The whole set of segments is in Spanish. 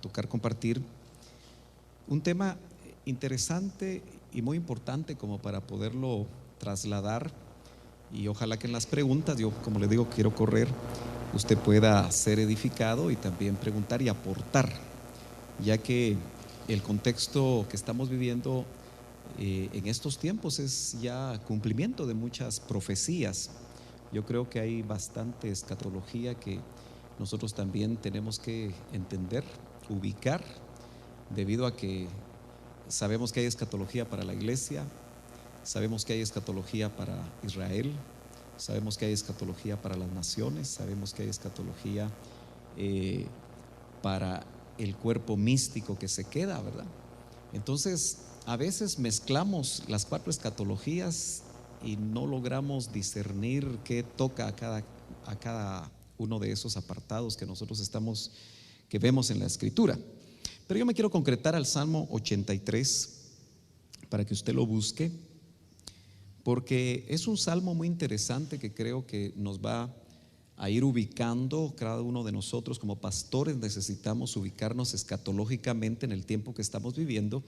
tocar compartir un tema interesante y muy importante como para poderlo trasladar, y ojalá que en las preguntas, yo como le digo, quiero correr, usted pueda ser edificado y también preguntar y aportar, ya que el contexto que estamos viviendo en estos tiempos es ya cumplimiento de muchas profecías. Yo creo que hay bastante escatología que nosotros también tenemos que entender, ubicar, debido a que sabemos que hay escatología para la iglesia, sabemos que hay escatología para Israel, sabemos que hay escatología para las naciones, sabemos que hay escatología para el cuerpo místico que se queda, ¿verdad? Entonces, a veces mezclamos las 4 escatologías y no logramos discernir qué toca a cada uno de esos apartados que vemos en la Escritura. Pero yo me quiero concretar al Salmo 83 para que usted lo busque, porque es un salmo muy interesante que creo que nos va a ir ubicando. Cada uno de nosotros como pastores necesitamos ubicarnos escatológicamente en el tiempo que estamos viviendo,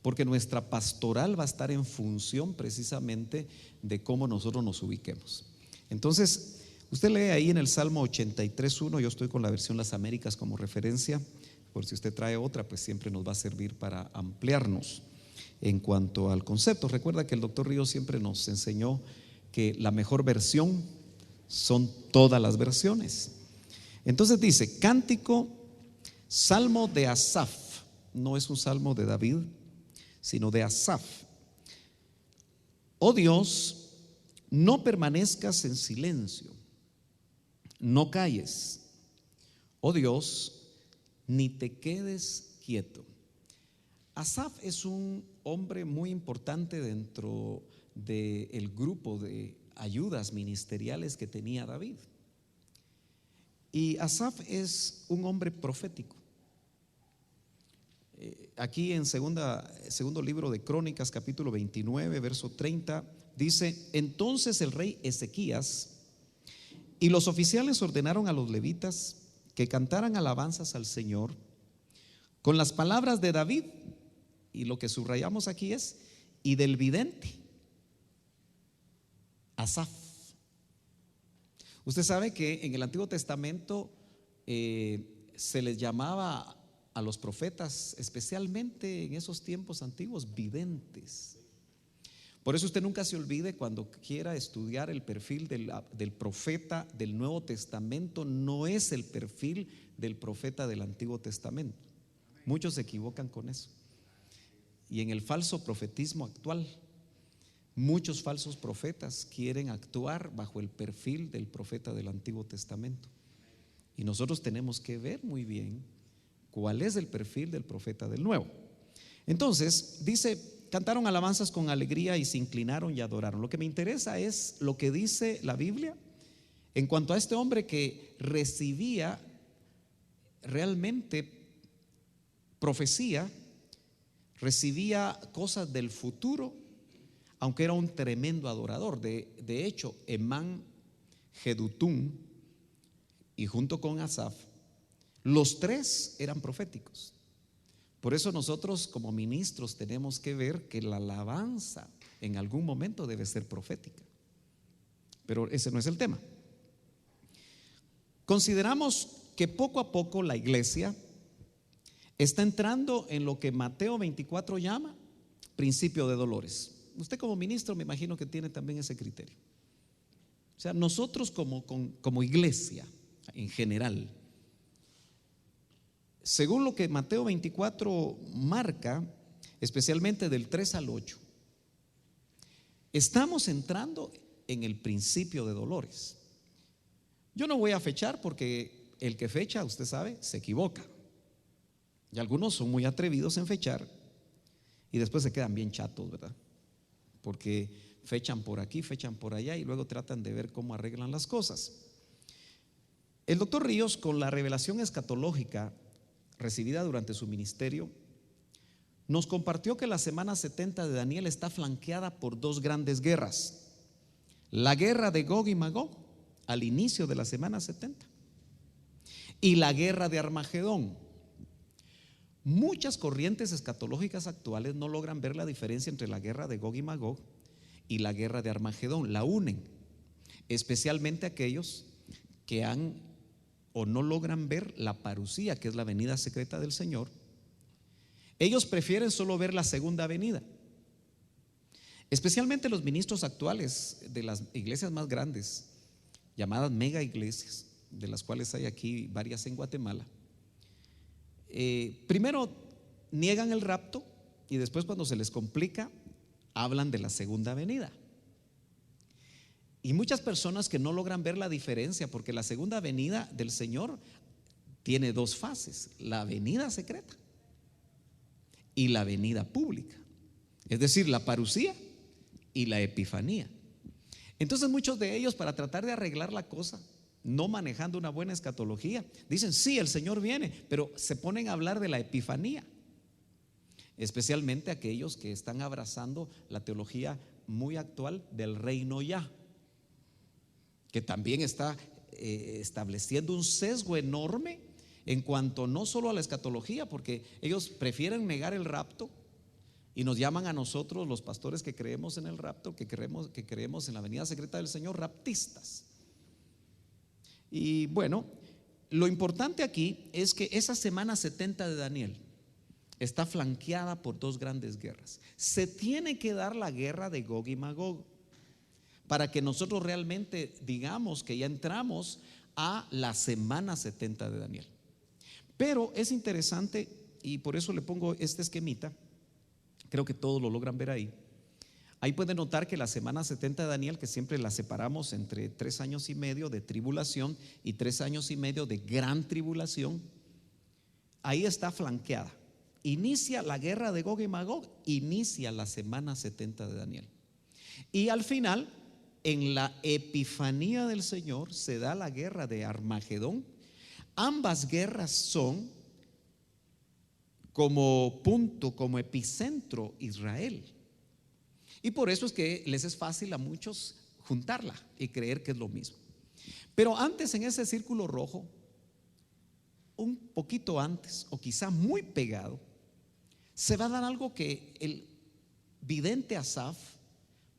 porque nuestra pastoral va a estar en función precisamente de cómo nosotros nos ubiquemos. Entonces, usted lee ahí en el Salmo 83:1, yo estoy con la versión Las Américas como referencia, por si usted trae otra, pues siempre nos va a servir para ampliarnos en cuanto al concepto. Recuerda que el doctor Ríos siempre nos enseñó que la mejor versión son todas las versiones. Entonces dice: cántico, salmo de Asaf. No es un salmo de David, sino de Asaf. Oh Dios, no permanezcas en silencio, no calles. Oh Dios, ni te quedes quieto. Asaf es un hombre muy importante dentro del grupo de ayudas ministeriales que tenía David. Y Asaf es un hombre profético. Aquí en segundo libro de Crónicas, capítulo 29, verso 30, dice: entonces el rey Ezequías y los oficiales ordenaron a los levitas que cantaran alabanzas al Señor con las palabras de David, y lo que subrayamos aquí es: y del vidente Asaf. Usted sabe que en el Antiguo Testamento se les llamaba a los profetas, especialmente en esos tiempos antiguos, videntes. Por eso usted nunca se olvide, cuando quiera estudiar el perfil del profeta del Nuevo Testamento, no es el perfil del profeta del Antiguo Testamento. Muchos se equivocan con eso. Y en el falso profetismo actual, muchos falsos profetas quieren actuar bajo el perfil del profeta del Antiguo Testamento. Y nosotros tenemos que ver muy bien cuál es el perfil del profeta del Nuevo. Entonces, dice: cantaron alabanzas con alegría y se inclinaron y adoraron. Lo que me interesa es lo que dice la Biblia en cuanto a este hombre que recibía realmente profecía, recibía cosas del futuro, aunque era un tremendo adorador. De hecho, Emán, Jedutún y junto con Asaf, los 3 eran proféticos. Por eso nosotros como ministros tenemos que ver que la alabanza en algún momento debe ser profética. Pero ese no es el tema. Consideramos que poco a poco la iglesia está entrando en lo que Mateo 24 llama principio de dolores. Usted como ministro me imagino que tiene también ese criterio. O sea, nosotros como iglesia en general, según lo que Mateo 24 marca, especialmente del 3 al 8, estamos entrando en el principio de dolores. Yo no voy a fechar, porque el que fecha, usted sabe, se equivoca. Y algunos son muy atrevidos en fechar y después se quedan bien chatos, ¿verdad? Porque fechan por aquí, fechan por allá y luego tratan de ver cómo arreglan las cosas. El doctor Ríos, con la revelación escatológica recibida durante su ministerio, nos compartió que la semana 70 de Daniel está flanqueada por 2 grandes guerras: la guerra de Gog y Magog al inicio de la semana 70 y la guerra de Armagedón. Muchas corrientes escatológicas actuales no logran ver la diferencia entre la guerra de Gog y Magog y la guerra de Armagedón, la unen, especialmente aquellos que han o no logran ver la parusía, que es la venida secreta del Señor. Ellos prefieren solo ver la segunda venida. Especialmente los ministros actuales de las iglesias más grandes, llamadas mega iglesias, de las cuales hay aquí varias en Guatemala. Primero niegan el rapto y después, cuando se les complica, hablan de la segunda venida. Y muchas personas que no logran ver la diferencia, porque la segunda venida del Señor tiene dos fases: la venida secreta y la venida pública, es decir, la parusía y la epifanía. Entonces muchos de ellos, para tratar de arreglar la cosa, no manejando una buena escatología, dicen: sí, el Señor viene, pero se ponen a hablar de la epifanía. Especialmente aquellos que están abrazando la teología muy actual del reino ya, que también está estableciendo un sesgo enorme en cuanto no solo a la escatología, porque ellos prefieren negar el rapto y nos llaman a nosotros, los pastores que creemos en el rapto, que creemos en la venida secreta del Señor, raptistas. Y bueno, lo importante aquí es que esa semana 70 de Daniel está flanqueada por dos grandes guerras. Se tiene que dar la guerra de Gog y Magog para que nosotros realmente digamos que ya entramos a la semana 70 de Daniel. Pero es interesante, y por eso le pongo este esquemita. Creo que todos lo logran ver ahí. Ahí pueden notar que la semana 70 de Daniel, que siempre la separamos entre 3 años y medio de tribulación y 3 años y medio de gran tribulación, ahí está flanqueada. Inicia la guerra de Gog y Magog, inicia la semana 70 de Daniel. Y al final, en la epifanía del Señor, se da la guerra de Armagedón. Ambas guerras son como punto, como epicentro, Israel. Y por eso es que les es fácil a muchos juntarla y creer que es lo mismo. Pero antes, en ese círculo rojo, un poquito antes, o quizá muy pegado, se va a dar algo que el vidente Asaf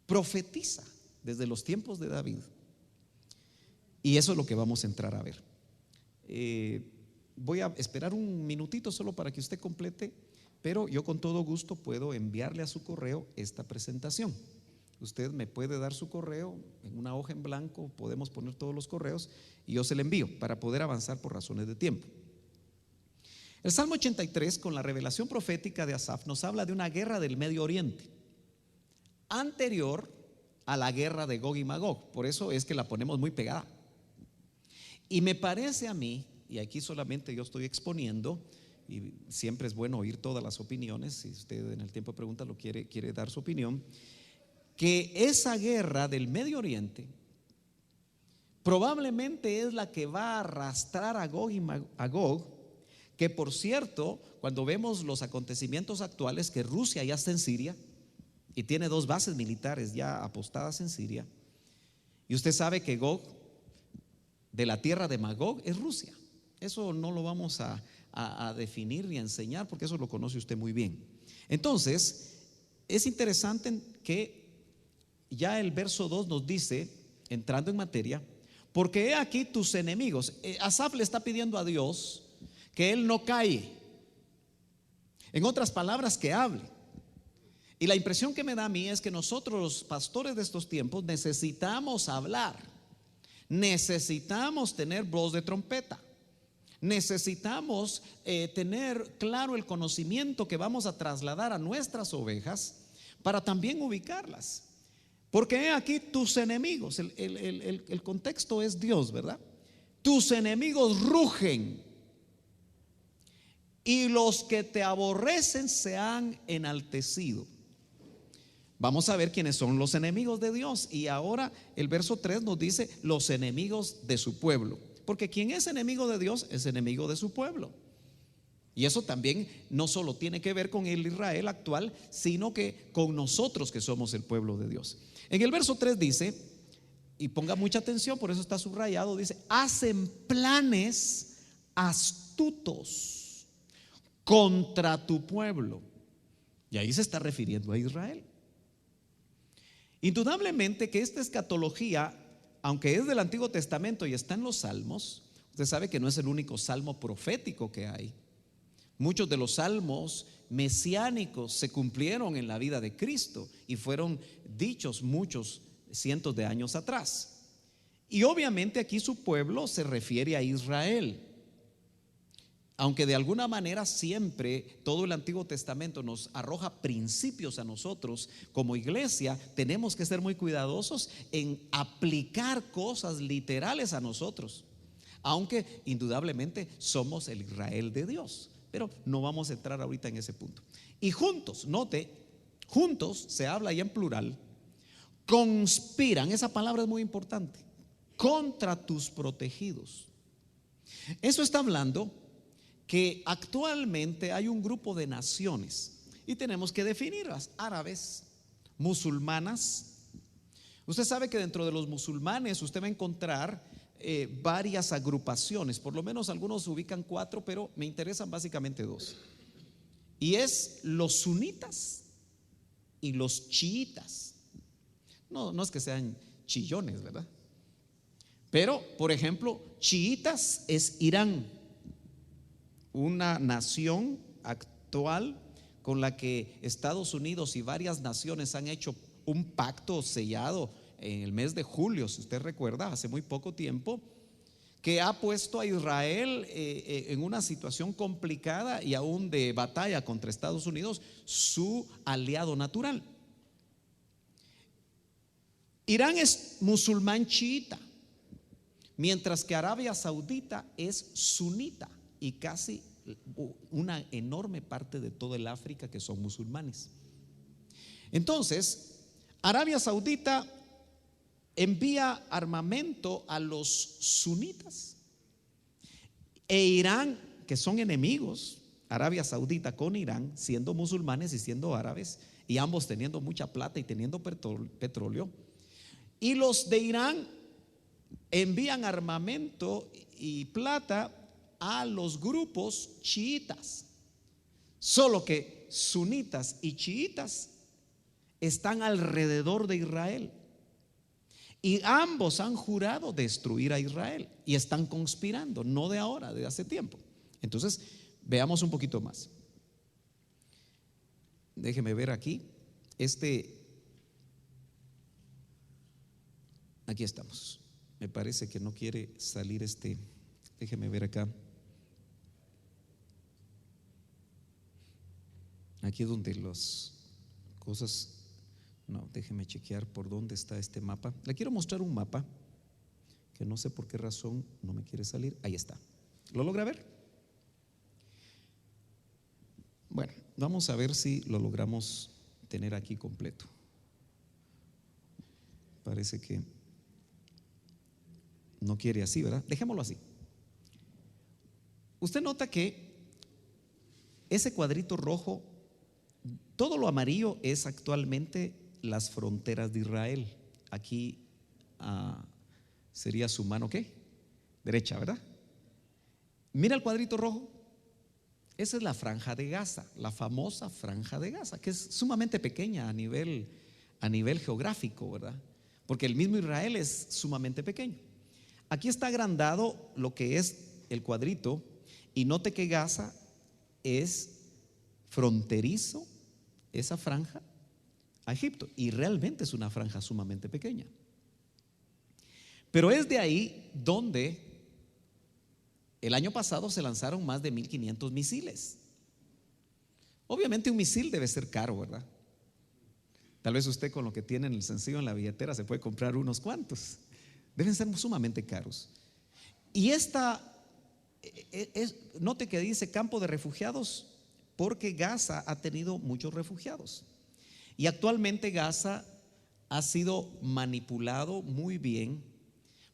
profetiza desde los tiempos de David. Y eso es lo que vamos a entrar a ver. Voy a esperar un minutito solo para que usted complete, pero yo con todo gusto puedo enviarle a su correo esta presentación. Usted me puede dar su correo en una hoja en blanco, podemos poner todos los correos y yo se le envío para poder avanzar por razones de tiempo. El Salmo 83, con la revelación profética de Asaf, nos habla de una guerra del Medio Oriente anterior a la guerra de Gog y Magog. Por eso es que la ponemos muy pegada. Y me parece a mí, y aquí solamente yo estoy exponiendo, y siempre es bueno oír todas las opiniones, si usted en el tiempo de preguntas lo quiere dar su opinión, que esa guerra del Medio Oriente probablemente es la que va a arrastrar a Gog y Magog, que por cierto, cuando vemos los acontecimientos actuales, que Rusia ya está en Siria y tiene 2 bases militares ya apostadas en Siria, y usted sabe que Gog, de la tierra de Magog, es Rusia. Eso no lo vamos a definir ni a enseñar, porque eso lo conoce usted muy bien. Entonces, es interesante que ya el verso 2 nos dice, entrando en materia: porque he aquí tus enemigos. Asaf le está pidiendo a Dios que él no calle. En otras palabras, que hable. Y la impresión que me da a mí es que nosotros, los pastores de estos tiempos, necesitamos hablar. Necesitamos tener voz de trompeta. Necesitamos tener claro el conocimiento que vamos a trasladar a nuestras ovejas para también ubicarlas. Porque he aquí tus enemigos. El contexto es Dios, ¿verdad? Tus enemigos rugen y los que te aborrecen se han enaltecido. Vamos a ver quiénes son los enemigos de Dios. Y ahora el verso 3 nos dice los enemigos de su pueblo. Porque quien es enemigo de Dios es enemigo de su pueblo. Y eso también no solo tiene que ver con el Israel actual, sino que con nosotros que somos el pueblo de Dios. En el verso 3 dice, y ponga mucha atención, por eso está subrayado, dice: hacen planes astutos contra tu pueblo. Y ahí se está refiriendo a Israel. Indudablemente que esta escatología, aunque es del Antiguo Testamento y está en los Salmos, usted sabe que no es el único salmo profético que hay. Muchos de los salmos mesiánicos se cumplieron en la vida de Cristo y fueron dichos muchos cientos de años atrás. Y obviamente aquí su pueblo se refiere a Israel. Aunque de alguna manera siempre todo el Antiguo Testamento nos arroja principios a nosotros como iglesia, tenemos que ser muy cuidadosos en aplicar cosas literales a nosotros, aunque indudablemente somos el Israel de Dios. Pero no vamos a entrar ahorita en ese punto. Y juntos, note, juntos se habla ya en plural, conspiran, esa palabra es muy importante, contra tus protegidos. Eso está hablando que actualmente hay un grupo de naciones y tenemos que definirlas: árabes, musulmanas. Usted sabe que dentro de los musulmanes usted va a encontrar varias agrupaciones, por lo menos algunos ubican 4, pero me interesan básicamente 2. Y es los sunitas y los chiitas. No es que sean chillones, ¿verdad? Pero, por ejemplo, chiitas es Irán, una nación actual con la que Estados Unidos y varias naciones han hecho un pacto sellado en el mes de julio, si usted recuerda, hace muy poco tiempo, que ha puesto a Israel en una situación complicada y aún de batalla contra Estados Unidos, su aliado natural. Irán es musulmán chiita, mientras que Arabia Saudita es sunita y casi una enorme parte de todo el África que son musulmanes. Entonces, Arabia Saudita envía armamento a los sunitas e Irán, que son enemigos, Arabia Saudita con Irán, siendo musulmanes y siendo árabes, y ambos teniendo mucha plata y teniendo petróleo, y los de Irán envían armamento y plata a los grupos chiitas, solo que sunitas y chiitas están alrededor de Israel y ambos han jurado destruir a Israel y están conspirando, no de ahora, de hace tiempo. Entonces veamos un poquito más. Déjeme ver aquí. Aquí estamos. Me parece que no quiere salir déjeme ver acá. Aquí es donde las cosas. No, déjeme chequear por dónde está este mapa. Le quiero mostrar un mapa que no sé por qué razón no me quiere salir. Ahí está. ¿Lo logra ver? Bueno, vamos a ver si lo logramos tener aquí completo. Parece que no quiere así, ¿verdad? Dejémoslo así. Usted nota que ese cuadrito rojo, todo lo amarillo es actualmente las fronteras de Israel. Aquí sería su mano, ¿qué? Derecha, ¿verdad? Mira el cuadrito rojo. Esa es la franja de Gaza, la famosa franja de Gaza, que es sumamente pequeña a nivel geográfico, ¿verdad? Porque el mismo Israel es sumamente pequeño. Aquí está agrandado lo que es el cuadrito, y note que Gaza es fronterizo, esa franja, a Egipto, y realmente es una franja sumamente pequeña. Pero es de ahí donde el año pasado se lanzaron más de 1,500 misiles. Obviamente un misil debe ser caro, ¿verdad? Tal vez usted con lo que tiene en el sencillo en la billetera se puede comprar unos cuantos. Deben ser sumamente caros. Y note que dice campo de refugiados, porque Gaza ha tenido muchos refugiados. Y actualmente Gaza ha sido manipulado muy bien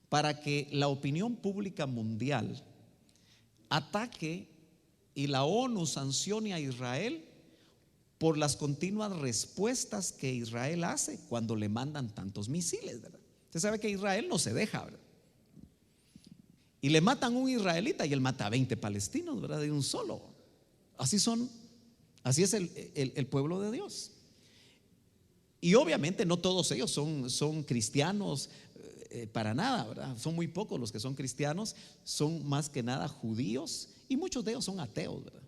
para que la opinión pública mundial ataque y la ONU sancione a Israel por las continuas respuestas que Israel hace cuando le mandan tantos misiles, ¿verdad? Usted sabe que Israel no se deja, ¿verdad? Y le matan a un israelita y él mata a 20 palestinos, ¿verdad? De un solo. Así son, así es el pueblo de Dios. Y obviamente no todos ellos son cristianos, para nada, ¿verdad? Son muy pocos los que son cristianos, son más que nada judíos y muchos de ellos son ateos, ¿verdad?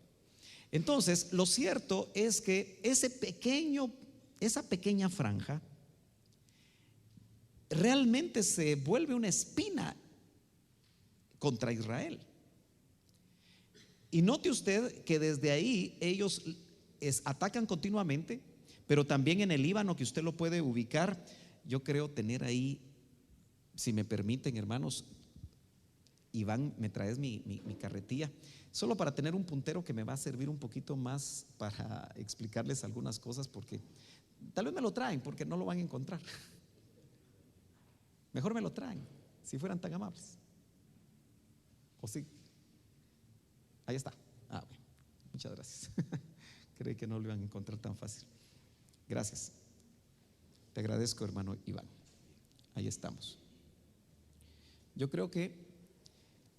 Entonces, lo cierto es que esa pequeña franja realmente se vuelve una espina contra Israel. Y note usted que desde ahí ellos atacan continuamente, pero también en el Líbano, que usted lo puede ubicar. Yo creo tener ahí, si me permiten, hermanos, Iván, me traes mi carretilla, solo para tener un puntero que me va a servir un poquito más para explicarles algunas cosas, porque tal vez me lo traen, porque no lo van a encontrar. Mejor me lo traen, si fueran tan amables. ¿O sí? Ahí está. Bueno, muchas gracias. Creí que no lo iban a encontrar tan fácil. Gracias. Te agradezco, hermano Iván. Ahí estamos. Yo creo que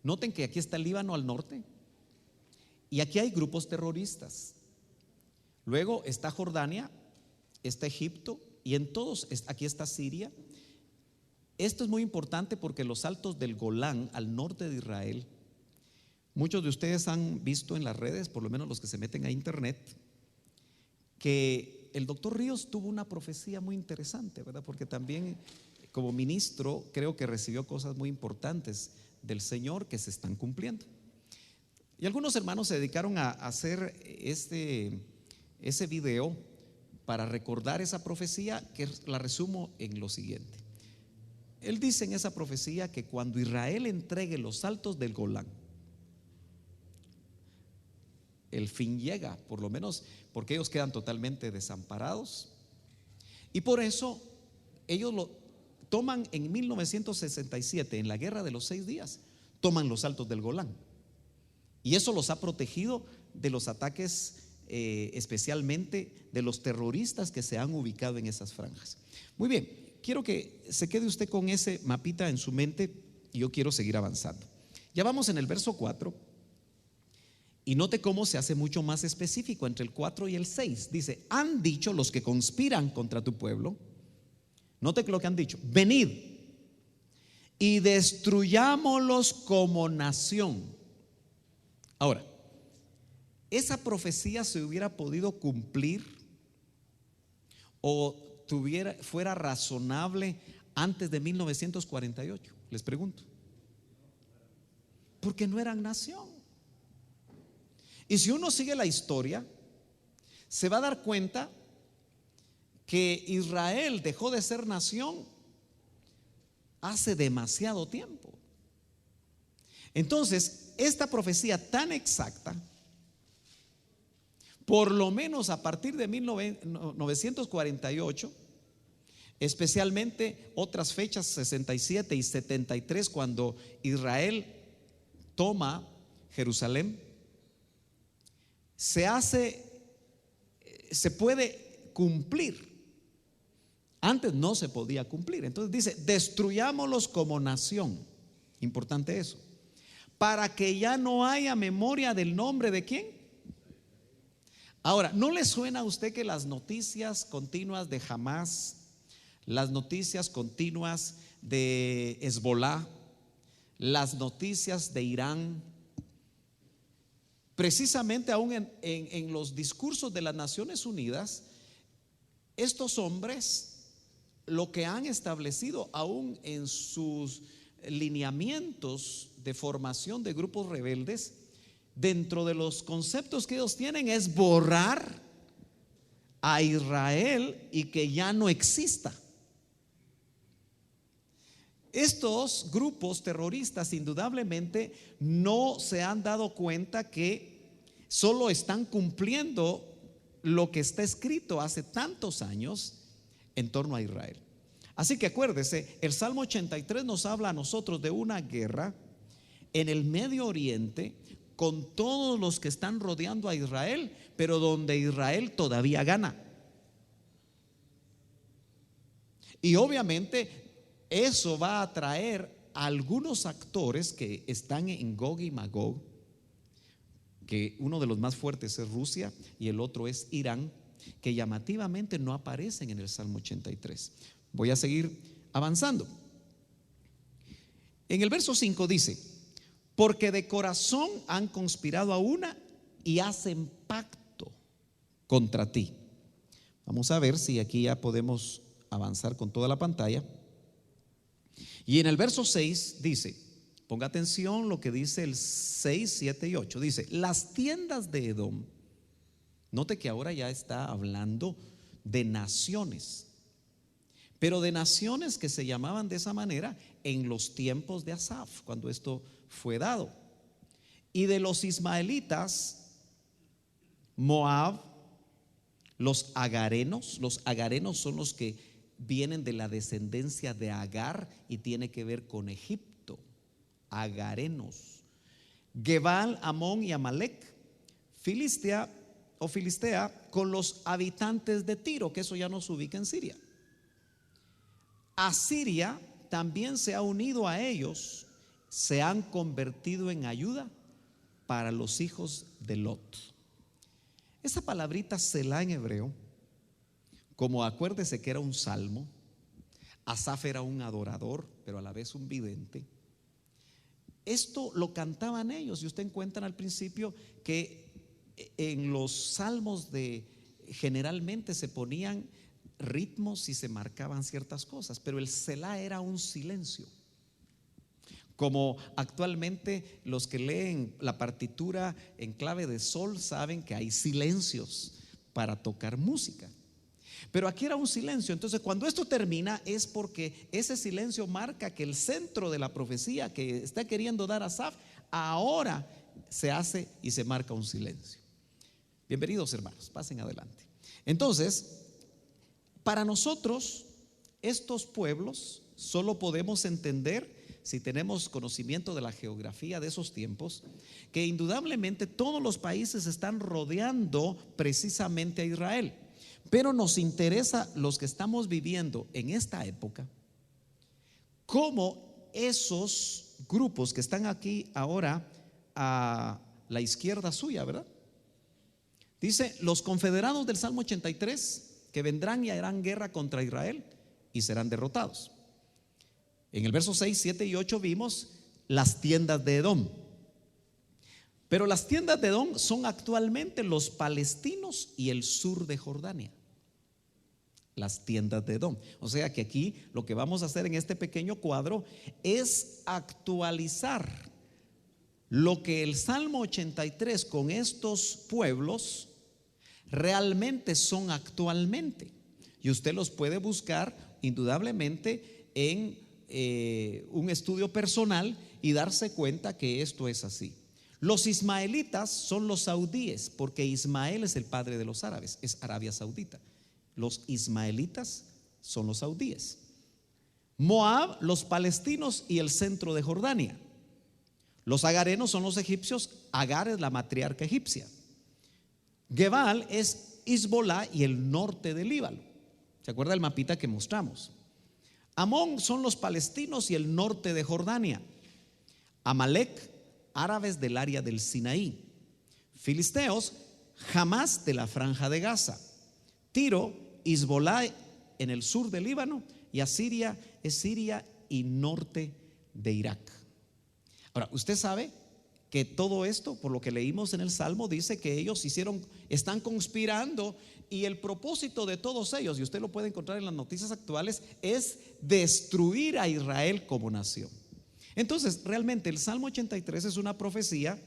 noten que aquí está el Líbano al norte y aquí hay grupos terroristas. Luego está Jordania, está Egipto y en todos, aquí está Siria. Esto es muy importante porque los altos del Golán, al norte de Israel, muchos de ustedes han visto en las redes, por lo menos los que se meten a internet, que el doctor Ríos tuvo una profecía muy interesante, ¿verdad? Porque también como ministro creo que recibió cosas muy importantes del Señor que se están cumpliendo. Y algunos hermanos se dedicaron a hacer ese video para recordar esa profecía, que la resumo en lo siguiente. Él dice en esa profecía que cuando Israel entregue los altos del Golán, el fin llega, por lo menos porque ellos quedan totalmente desamparados. Y por eso ellos lo toman en 1967, en la guerra de los 6 días, toman los altos del Golán. Y eso los ha protegido de los ataques, especialmente de los terroristas que se han ubicado en esas franjas. Muy bien, quiero que se quede usted con ese mapita en su mente y yo quiero seguir avanzando. Ya vamos en el verso 4. Y note cómo se hace mucho más específico entre el 4 y el 6. Dice: han dicho los que conspiran contra tu pueblo. Note lo que han dicho: venid y destruyámoslos como nación. Ahora, esa profecía se hubiera podido cumplir o fuera razonable antes de 1948, les pregunto. Porque no eran nación. Y si uno sigue la historia, se va a dar cuenta que Israel dejó de ser nación hace demasiado tiempo. Entonces, esta profecía tan exacta, por lo menos a partir de 1948, especialmente otras fechas 67 y 73, cuando Israel toma Jerusalén, se puede cumplir. Antes no se podía cumplir. Entonces dice: destruyámoslos como nación. Importante eso. Para que ya no haya memoria del nombre de ¿quién? Ahora, ¿no le suena a usted que las noticias continuas de Hamás, las noticias continuas de Hezbolá, las noticias de Irán, precisamente aún en los discursos de las Naciones Unidas, estos hombres lo que han establecido aún en sus lineamientos de formación de grupos rebeldes, dentro de los conceptos que ellos tienen, es borrar a Israel y que ya no exista. Estos grupos terroristas indudablemente no se han dado cuenta que solo están cumpliendo lo que está escrito hace tantos años en torno a Israel. Así que acuérdese, el Salmo 83 nos habla a nosotros de una guerra en el Medio Oriente con todos los que están rodeando a Israel, pero donde Israel todavía gana. Y obviamente eso va a atraer a algunos actores que están en Gog y Magog, que uno de los más fuertes es Rusia y el otro es Irán, que llamativamente no aparecen en el Salmo 83. Voy a seguir avanzando. En el verso 5 dice: porque de corazón han conspirado a una y hacen pacto contra ti. Vamos a ver si aquí ya podemos avanzar con toda la pantalla. Y en el verso 6 dice, ponga atención lo que dice el 6, 7 y 8. Dice: las tiendas de Edom. Note que ahora ya está hablando de naciones, pero de naciones que se llamaban de esa manera en los tiempos de Asaf, cuando esto fue dado. Y de los ismaelitas, Moab, los agarenos son los que vienen de la descendencia de Agar y tiene que ver con Egipto, agarenos. Gebal, Amón y Amalek, Filistea con los habitantes de Tiro, que eso ya nos ubica en Siria. Asiria también se ha unido a ellos, se han convertido en ayuda para los hijos de Lot. Esa palabrita Selah en hebreo, como acuérdese que era un salmo, Asaf era un adorador, pero a la vez un vidente. Esto lo cantaban ellos, y usted encuentra al principio que en los salmos generalmente se ponían ritmos y se marcaban ciertas cosas, pero el Selah era un silencio. Como actualmente los que leen la partitura en clave de sol saben que hay silencios para tocar música, pero aquí era un silencio. Entonces cuando esto termina es porque ese silencio marca que el centro de la profecía que está queriendo dar Asaf ahora se hace y se marca un silencio. Bienvenidos, hermanos, pasen adelante. Entonces, para nosotros estos pueblos solo podemos entender, si tenemos conocimiento de la geografía de esos tiempos, que indudablemente todos los países están rodeando precisamente a Israel. Pero nos interesa, los que estamos viviendo en esta época, cómo esos grupos que están aquí ahora a la izquierda suya, ¿verdad? Dice: los confederados del Salmo 83 que vendrán y harán guerra contra Israel y serán derrotados. En el verso 6, 7 y 8 vimos las tiendas de Edom. Pero las tiendas de Edom son actualmente los palestinos y el sur de Jordania. Las tiendas de Edom. O sea que aquí lo que vamos a hacer en este pequeño cuadro es actualizar lo que el Salmo 83 con estos pueblos realmente son actualmente. Y usted los puede buscar indudablemente en un estudio personal y darse cuenta que esto es así. Los ismaelitas son los saudíes, porque Ismael es el padre de los árabes, es Arabia Saudita. Los ismaelitas son los saudíes. Moab, los palestinos y el centro de Jordania. Los agarenos son los egipcios, Agar es la matriarca egipcia. Gebal es Hezbolá y el norte del Líbano. ¿Se acuerda el mapita que mostramos? Amón son los palestinos y el norte de Jordania. Amalek, árabes del área del Sinaí. Filisteos, Hamás de la franja de Gaza. Tiro, Hezbolá en el sur del Líbano. Y Asiria es Siria y norte de Irak. Ahora, usted sabe que todo esto, por lo que leímos en el Salmo, dice que ellos están conspirando, y el propósito de todos ellos, y usted lo puede encontrar en las noticias actuales, es destruir a Israel como nación. Entonces, realmente el Salmo 83 es una profecía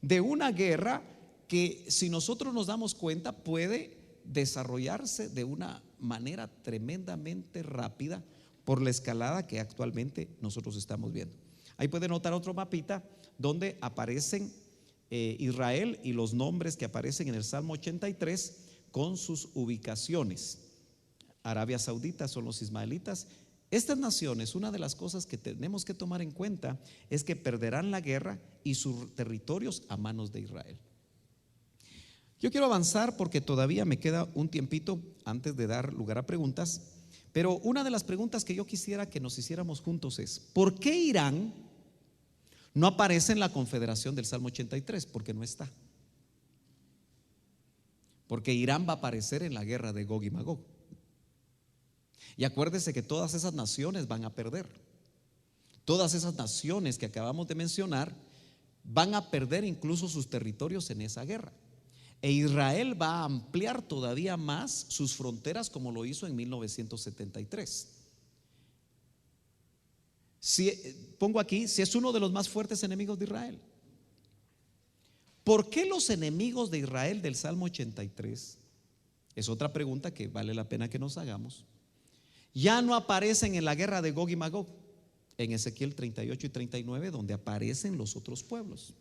de una guerra que, si nosotros nos damos cuenta, puede desarrollarse de una manera tremendamente rápida por la escalada que actualmente nosotros estamos viendo. Ahí puede notar otro mapita donde aparecen Israel y los nombres que aparecen en el Salmo 83 con sus ubicaciones. Arabia Saudita son los ismaelitas. Estas naciones, una de las cosas que tenemos que tomar en cuenta es que perderán la guerra y sus territorios a manos de Israel. Yo quiero avanzar porque todavía me queda un tiempito antes de dar lugar a preguntas, pero una de las preguntas que yo quisiera que nos hiciéramos juntos es: ¿por qué Irán no aparece en la confederación del Salmo 83? Porque no está. porque Irán va a aparecer en la guerra de Gog y Magog. Y acuérdese que todas esas naciones van a perder. Todas esas naciones que acabamos de mencionar van a perder incluso sus territorios en esa guerra. E Israel va a ampliar todavía más sus fronteras como lo hizo en 1973. Pongo aquí, si es uno de los más fuertes enemigos de Israel. ¿Por qué los enemigos de Israel del Salmo 83? Es otra pregunta que vale la pena que nos hagamos. Ya no aparecen en la guerra de Gog y Magog, en Ezequiel 38 y 39, donde aparecen los otros pueblos.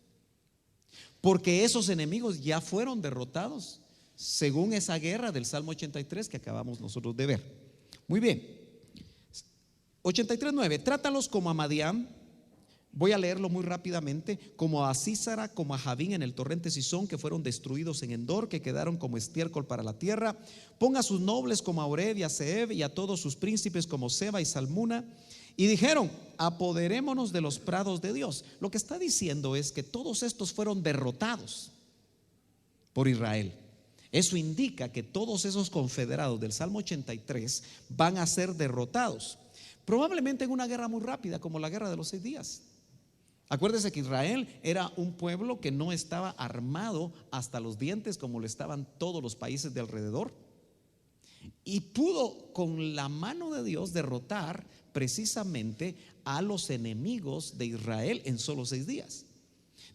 Porque esos enemigos ya fueron derrotados según esa guerra del Salmo 83 que acabamos nosotros de ver. Muy bien. 83:9, trátalos como a Madián. Voy a leerlo muy rápidamente. Como a Sísara, como a Javín en el torrente Sison, que fueron destruidos en Endor, que quedaron como estiércol para la tierra. Ponga a sus nobles como a Oreb y a Zeeb, y a todos sus príncipes como Seba y Salmuna. Y dijeron: apoderémonos de los prados de Dios. Lo que está diciendo es que todos estos fueron derrotados por Israel. Eso indica que todos esos confederados del Salmo 83 van a ser derrotados, probablemente en una guerra muy rápida, como la guerra de los 6 días. Acuérdese que Israel era un pueblo que no estaba armado hasta los dientes como lo estaban todos los países de alrededor, y pudo con la mano de Dios derrotar precisamente a los enemigos de Israel en solo 6 días.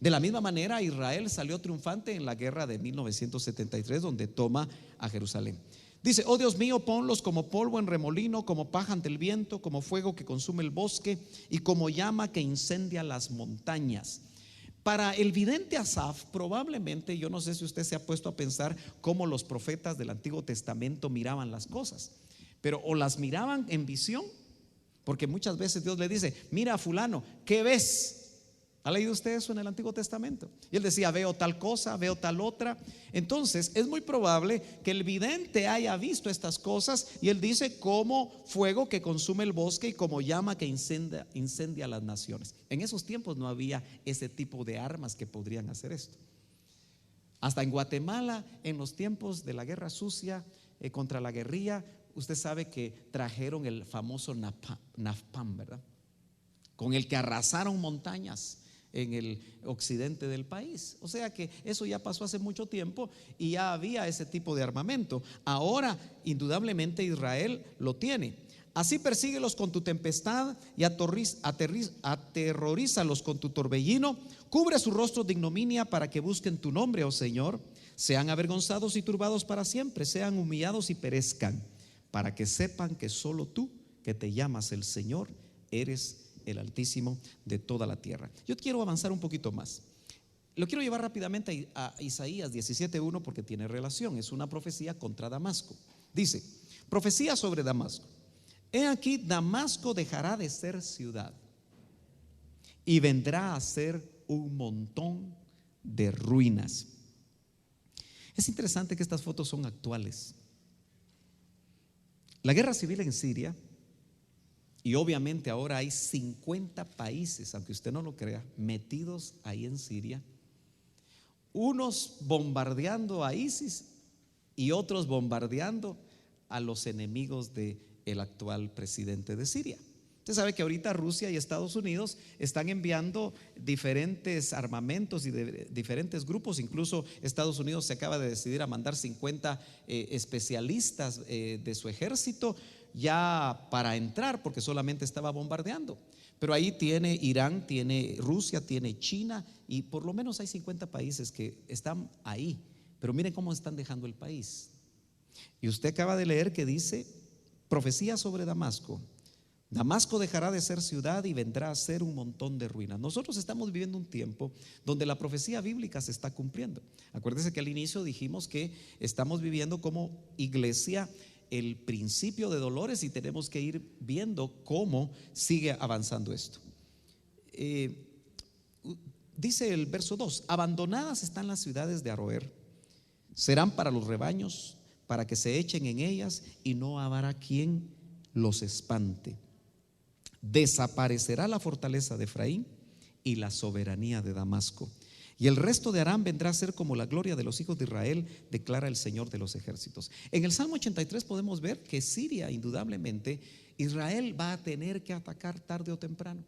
De la misma manera, Israel salió triunfante en la guerra de 1973, donde toma a Jerusalén. Dice: oh Dios mío, ponlos como polvo en remolino, como paja ante el viento, como fuego que consume el bosque y como llama que incendia las montañas. Para el vidente Asaf, probablemente, yo no sé si usted se ha puesto a pensar cómo los profetas del Antiguo Testamento miraban las cosas, pero o las miraban en visión, porque muchas veces Dios le dice: mira a fulano, ¿qué ves? ¿Ha leído usted eso en el Antiguo Testamento? Y él decía: veo tal cosa, veo tal otra. Entonces es muy probable que el vidente haya visto estas cosas, y él dice: como fuego que consume el bosque y como llama que incendia las naciones. En esos tiempos no había ese tipo de armas que podrían hacer esto. Hasta en Guatemala, en los tiempos de la guerra sucia contra la guerrilla, usted sabe que trajeron el famoso napalm, ¿verdad? Con el que arrasaron montañas en el occidente del país. O sea que eso ya pasó hace mucho tiempo y ya había ese tipo de armamento. Ahora indudablemente Israel lo tiene. Así persíguelos con tu tempestad y aterrorízalos con tu torbellino. Cubre sus rostros de ignominia para que busquen tu nombre, oh Señor. Sean avergonzados y turbados para siempre, sean humillados y perezcan, para que sepan que solo tú, que te llamas el Señor, eres el Altísimo de toda la tierra. Yo quiero avanzar un poquito más. Lo quiero llevar rápidamente a Isaías 17:1 porque tiene relación. Es una profecía contra Damasco. Dice: profecía sobre Damasco. He aquí, Damasco dejará de ser ciudad y vendrá a ser un montón de ruinas. Es interesante que estas fotos son actuales. La guerra civil en Siria, y obviamente ahora hay 50 países, aunque usted no lo crea, metidos ahí en Siria, unos bombardeando a ISIS y otros bombardeando a los enemigos del actual presidente de Siria. Usted sabe que ahorita Rusia y Estados Unidos están enviando diferentes armamentos y de diferentes grupos. Incluso Estados Unidos se acaba de decidir a mandar 50 especialistas de su ejército ya para entrar, porque solamente estaba bombardeando. Pero ahí tiene Irán, tiene Rusia, tiene China, y por lo menos hay 50 países que están ahí. Pero miren cómo están dejando el país. Y usted acaba de leer que dice: profecía sobre Damasco. Damasco dejará de ser ciudad y vendrá a ser un montón de ruinas. Nosotros estamos viviendo un tiempo donde la profecía bíblica se está cumpliendo. Acuérdese que al inicio dijimos que estamos viviendo como iglesia el principio de dolores y tenemos que ir viendo cómo sigue avanzando esto. Dice el verso 2: abandonadas están las ciudades de Aroer, serán para los rebaños, para que se echen en ellas y no habrá quien los espante. Desaparecerá la fortaleza de Efraín y la soberanía de Damasco. Y el resto de Aram vendrá a ser como la gloria de los hijos de Israel, declara el Señor de los ejércitos. En el Salmo 83 podemos ver que Siria, indudablemente, Israel va a tener que atacar tarde o temprano.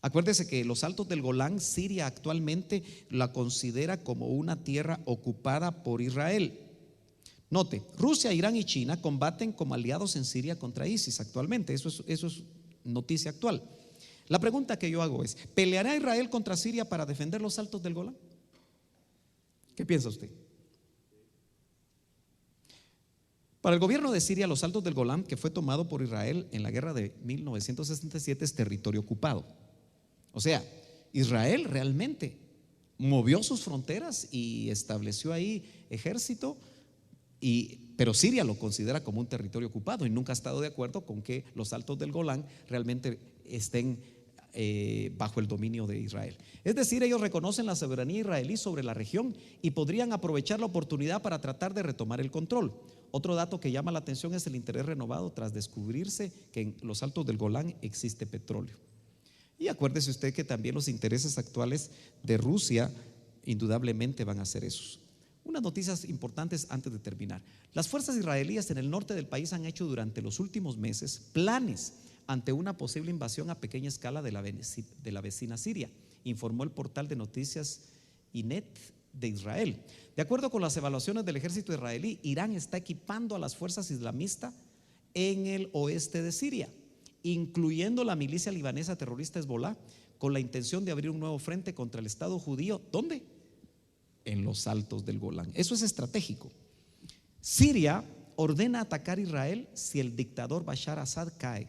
Acuérdese que los altos del Golán, Siria actualmente la considera como una tierra ocupada por Israel. Note, Rusia, Irán y China combaten como aliados en Siria contra ISIS actualmente. Eso es noticia actual. La pregunta que yo hago es: ¿peleará Israel contra Siria para defender los altos del Golán? ¿Qué piensa usted? Para el gobierno de Siria, los altos del Golán, que fue tomado por Israel en la guerra de 1967, es territorio ocupado. O sea, Israel realmente movió sus fronteras y estableció ahí ejército, pero Siria lo considera como un territorio ocupado y nunca ha estado de acuerdo con que los altos del Golán realmente estén bajo el dominio de Israel. Es decir, ellos reconocen la soberanía israelí sobre la región y podrían aprovechar la oportunidad para tratar de retomar el control. Otro dato que llama la atención es el interés renovado tras descubrirse que en los altos del Golán existe petróleo. Y acuérdese usted que también los intereses actuales de Rusia indudablemente van a ser esos. Unas noticias importantes antes de terminar. Las fuerzas israelíes en el norte del país han hecho durante los últimos meses planes ante una posible invasión a pequeña escala de la vecina Siria, informó el portal de noticias Ynet de Israel. De acuerdo con las evaluaciones del ejército israelí, Irán está equipando a las fuerzas islamistas en el oeste de Siria, incluyendo la milicia libanesa terrorista Hezbollah, con la intención de abrir un nuevo frente contra el Estado judío. ¿Dónde? En los altos del Golán. Eso es estratégico. Siria ordena atacar a Israel si el dictador Bashar Assad cae.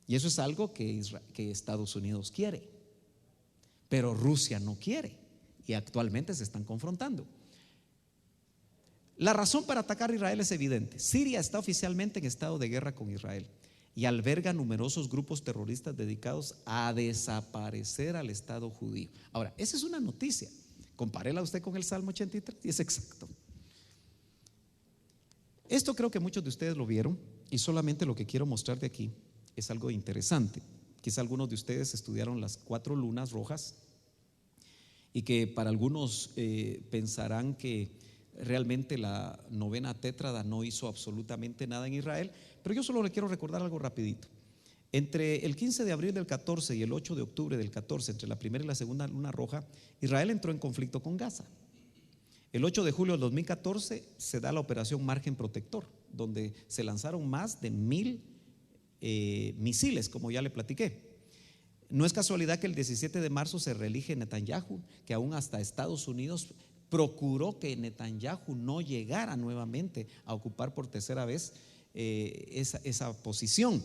Y eso es algo que Estados Unidos quiere, pero Rusia no quiere, y actualmente se están confrontando. La razón para atacar a Israel es evidente. Siria está oficialmente en estado de guerra con Israel y alberga numerosos grupos terroristas dedicados a desaparecer al Estado judío. Ahora, esa es una noticia. Compárela usted con el Salmo 83 y es exacto. Esto creo que muchos de ustedes lo vieron, y solamente lo que quiero mostrar de aquí es algo interesante. Quizá algunos de ustedes estudiaron las 4 lunas rojas y que para algunos pensarán que realmente la novena tétrada no hizo absolutamente nada en Israel, pero yo solo le quiero recordar algo rapidito. Entre el 15 de abril del 14 y el 8 de octubre del 14, entre la primera y la segunda luna roja, Israel entró en conflicto con Gaza. El 8 de julio del 2014 se da la operación Margen Protector, donde se lanzaron más de 1000 misiles, como ya le platiqué. No es casualidad que el 17 de marzo se reelige Netanyahu, que aún hasta Estados Unidos procuró que Netanyahu no llegara nuevamente a ocupar por tercera vez esa posición,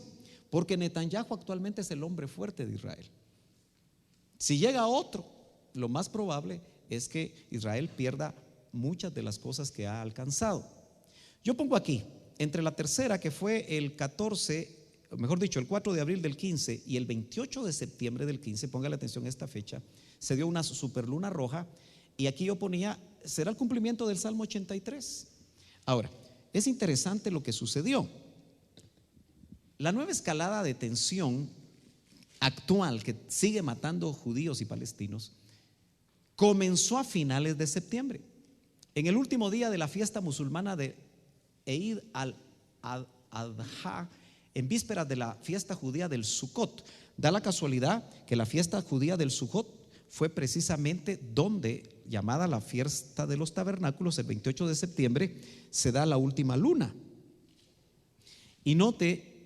porque Netanyahu actualmente es el hombre fuerte de Israel. Si llega otro, lo más probable es que Israel pierda muchas de las cosas que ha alcanzado. Yo pongo aquí, entre la tercera, que fue el 14, mejor dicho, el 4 de abril del 15 y el 28 de septiembre del 15, póngale atención a esta fecha, se dio una superluna roja, y aquí yo ponía, será el cumplimiento del Salmo 83. Ahora, es interesante lo que sucedió. La nueva escalada de tensión actual que sigue matando judíos y palestinos comenzó a finales de septiembre, en el último día de la fiesta musulmana de Eid al-Adha, en vísperas de la fiesta judía del Sukkot. Da la casualidad que la fiesta judía del Sukkot fue precisamente donde, llamada la fiesta de los tabernáculos, el 28 de septiembre, se da la última luna. Y note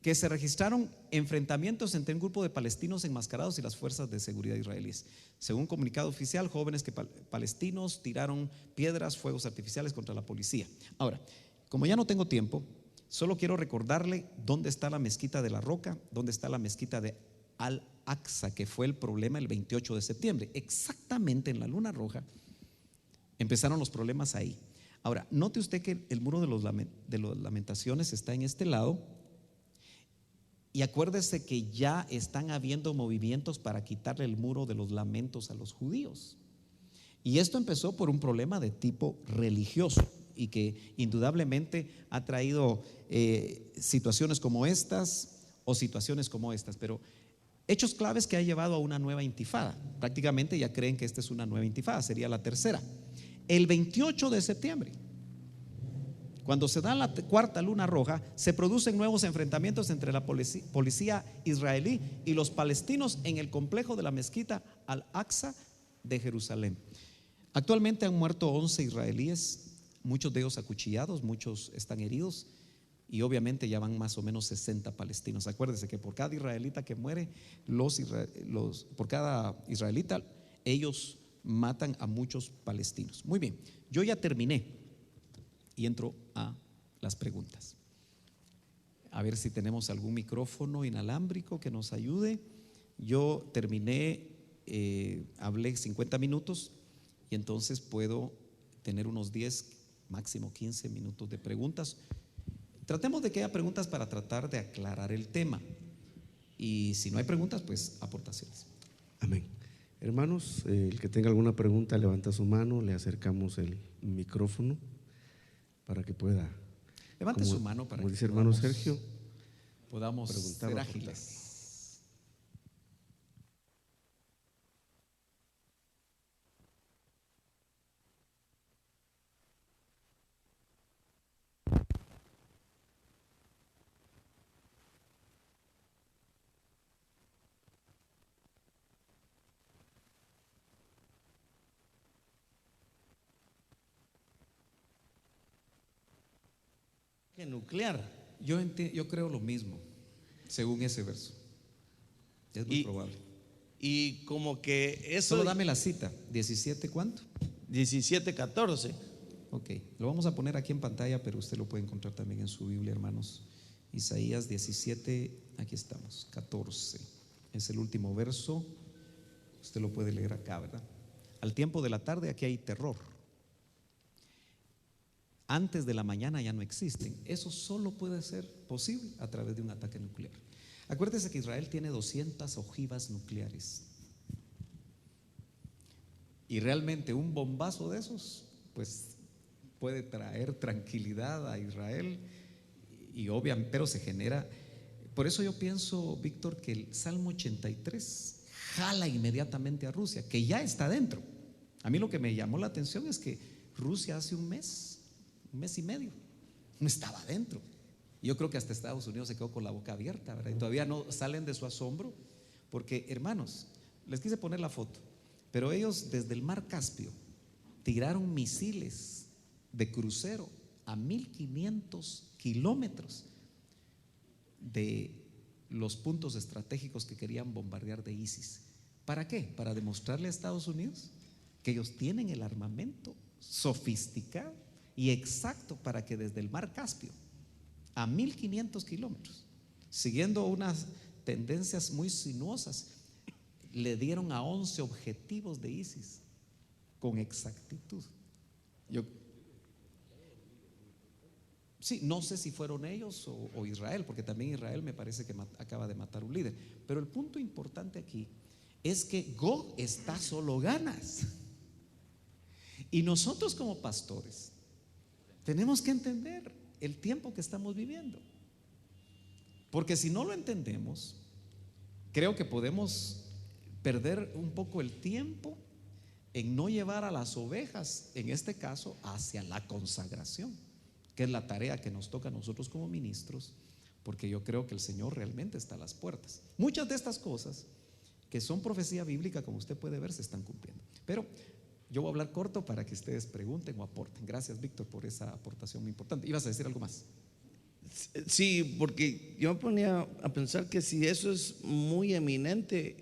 que se registraron enfrentamientos entre un grupo de palestinos enmascarados y las fuerzas de seguridad israelíes. Según comunicado oficial, jóvenes palestinos tiraron piedras, fuegos artificiales contra la policía. Ahora, como ya no tengo tiempo, solo quiero recordarle dónde está la mezquita de la Roca, dónde está la mezquita de Al-Aqsa, que fue el problema el 28 de septiembre. Exactamente en la luna roja empezaron los problemas ahí. Ahora, note usted que el muro de los lamentaciones está en este lado, y acuérdese que ya están habiendo movimientos para quitarle el muro de los lamentos a los judíos. Y esto empezó por un problema de tipo religioso, y que indudablemente ha traído situaciones como estas o situaciones como estas. Pero Hechos claves que ha llevado a una nueva intifada. Prácticamente ya creen que esta es una nueva intifada, sería la tercera. El 28 de septiembre, cuando se da la cuarta luna roja, se producen nuevos enfrentamientos entre la policía israelí y los palestinos en el complejo de la mezquita Al-Aqsa de Jerusalén. Actualmente han muerto 11 israelíes, muchos de ellos acuchillados, muchos están heridos, y obviamente ya van más o menos 60 palestinos. Acuérdense que por cada israelita que muere, por cada israelita, ellos matan a muchos palestinos. Muy bien, yo ya terminé y entro a las preguntas. A ver si tenemos algún micrófono inalámbrico que nos ayude. Yo terminé, hablé 50 minutos y entonces puedo tener unos 10, máximo 15 minutos de preguntas. Tratemos de que haya preguntas para tratar de aclarar el tema. Y si no hay preguntas, pues aportaciones. Amén. Hermanos, el que tenga alguna pregunta levanta su mano, le acercamos el micrófono para que pueda. Levante su mano para como que dice hermano Sergio, podamos preguntar ser o ágiles. nuclear. Yo creo lo mismo, según ese verso. Es muy probable. Y como que eso. Solo dame la cita. 17, ¿cuánto? 17:14. Ok, lo vamos a poner aquí en pantalla, pero usted lo puede encontrar también en su Biblia, hermanos. Isaías 17, aquí estamos, 14. Es el último verso. Usted lo puede leer acá, ¿verdad? Al tiempo de la tarde aquí hay terror. Antes de la mañana ya no existen. Eso solo puede ser posible a través de un ataque nuclear. Acuérdese que Israel tiene 200 ojivas nucleares. Y realmente un bombazo de esos, pues puede traer tranquilidad a Israel. Y obviamente, pero se genera. Por eso yo pienso, Víctor, que el Salmo 83 jala inmediatamente a Rusia, que ya está dentro. A mí lo que me llamó la atención es que Rusia hace un mes y medio, no estaba dentro. Yo creo que hasta Estados Unidos se quedó con la boca abierta, ¿verdad? Y todavía no salen de su asombro, porque, hermanos, les quise poner la foto, pero ellos desde el mar Caspio tiraron misiles de crucero a 1500 kilómetros de los puntos estratégicos que querían bombardear de ISIS. ¿Para qué? Para demostrarle a Estados Unidos que ellos tienen el armamento sofisticado y exacto para que desde el mar Caspio a 1500 kilómetros, siguiendo unas tendencias muy sinuosas, le dieron a 11 objetivos de ISIS con exactitud. Sí, no sé si fueron ellos o Israel, porque también Israel me parece que acaba de matar un líder. Pero el punto importante aquí es que Gog está solo ganas. Y nosotros como pastores tenemos que entender el tiempo que estamos viviendo, porque si no lo entendemos, creo que podemos perder un poco el tiempo en no llevar a las ovejas, en este caso, hacia la consagración, que es la tarea que nos toca a nosotros como ministros, porque yo creo que el Señor realmente está a las puertas. Muchas de estas cosas que son profecía bíblica, como usted puede ver, se están cumpliendo. Pero yo voy a hablar corto para que ustedes pregunten o aporten. Gracias, Víctor, por esa aportación muy importante. ¿Ibas a decir algo más? Sí, porque yo me ponía a pensar que si eso es muy eminente,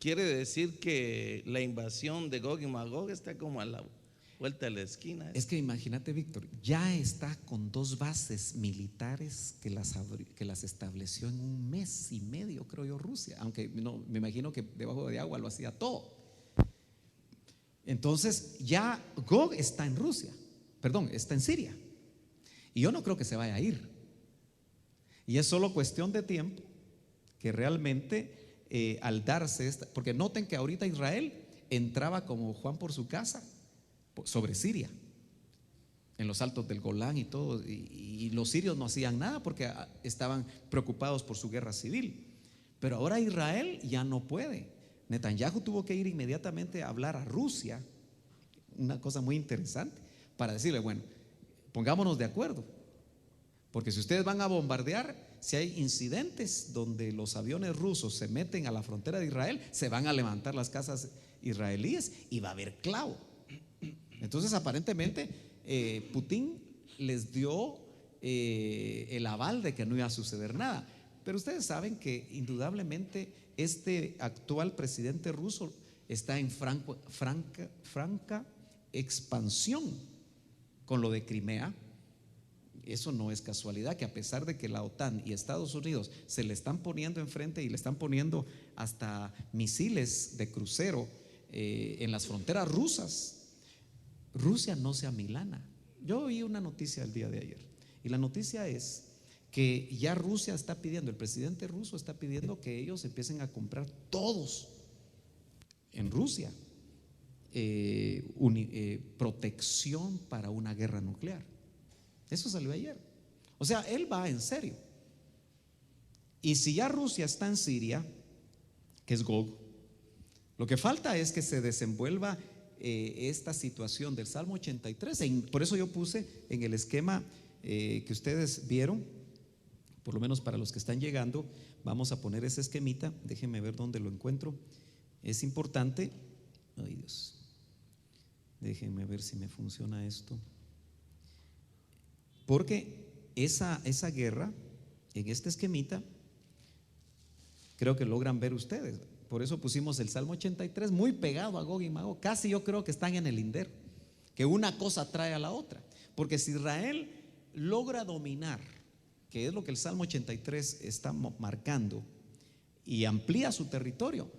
quiere decir que la invasión de Gog y Magog está como a la vuelta de la esquina. Es que imagínate, Víctor, ya está con 2 bases militares que las estableció en un mes y medio, creo yo, Rusia, aunque no, me imagino que debajo de agua lo hacía todo. Entonces ya Gog está en Rusia, perdón, está en Siria, y yo no creo que se vaya a ir. Y es solo cuestión de tiempo que realmente al darse porque noten que ahorita Israel entraba como Juan por su casa sobre Siria, en los altos del Golán y todo, y los sirios no hacían nada porque estaban preocupados por su guerra civil. Pero ahora Israel ya no puede. Netanyahu tuvo que ir inmediatamente a hablar a Rusia, una cosa muy interesante, para decirle, bueno, pongámonos de acuerdo, porque si ustedes van a bombardear, si hay incidentes donde los aviones rusos se meten a la frontera de Israel, se van a levantar las casas israelíes y va a haber clavo. Entonces aparentemente Putin les dio el aval de que no iba a suceder nada. Pero ustedes saben que indudablemente este actual presidente ruso está en franca expansión con lo de Crimea. Eso no es casualidad, que a pesar de que la OTAN y Estados Unidos se le están poniendo enfrente y le están poniendo hasta misiles de crucero en las fronteras rusas, Rusia no se amilana. Yo oí una noticia el día de ayer y la noticia es que ya Rusia está pidiendo, el presidente ruso está pidiendo que ellos empiecen a comprar todos en Rusia protección para una guerra nuclear. Eso salió ayer. O sea, él va en serio. Y si ya Rusia está en Siria, que es Gog, lo que falta es que se desenvuelva esta situación del Salmo 83. Por eso yo puse en el esquema que ustedes vieron, por lo menos para los que están llegando, vamos a poner ese esquemita. Déjenme ver dónde lo encuentro. Es importante. Ay, Dios. Déjenme ver si me funciona esto. Porque esa guerra, en este esquemita, creo que logran ver ustedes. Por eso pusimos el Salmo 83 muy pegado a Gog y Magog. Casi yo creo que están en el lindero, que una cosa trae a la otra. Porque si Israel logra dominar, que es lo que el Salmo 83 está marcando, y amplía su territorio,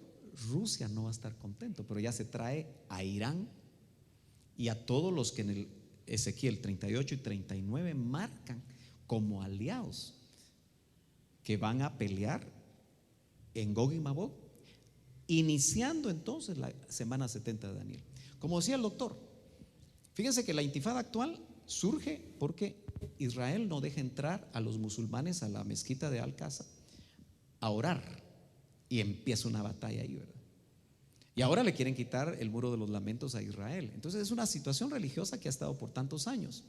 Rusia no va a estar contento, pero ya se trae a Irán y a todos los que en el Ezequiel 38 y 39 marcan como aliados que van a pelear en Gog y Magog, iniciando entonces la semana 70 de Daniel. Como decía el doctor, fíjense que la intifada actual surge porque Israel no deja entrar a los musulmanes a la mezquita de Al-Aqsa a orar, y empieza una batalla ahí, ¿verdad? Y ahora le quieren quitar el muro de los lamentos a Israel. Entonces es una situación religiosa que ha estado por tantos años.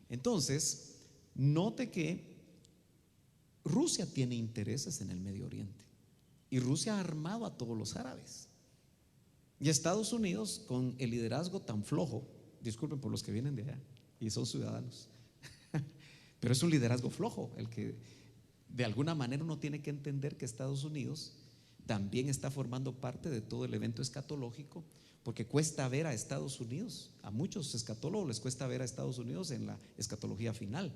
Entonces, note que Rusia tiene intereses en el Medio Oriente y Rusia ha armado a todos los árabes. Y Estados Unidos, con el liderazgo tan flojo, disculpen por los que vienen de allá y son ciudadanos, pero es un liderazgo flojo el que de alguna manera uno tiene que entender que Estados Unidos también está formando parte de todo el evento escatológico, porque cuesta ver a Estados Unidos, a muchos escatólogos les cuesta ver a Estados Unidos en la escatología final.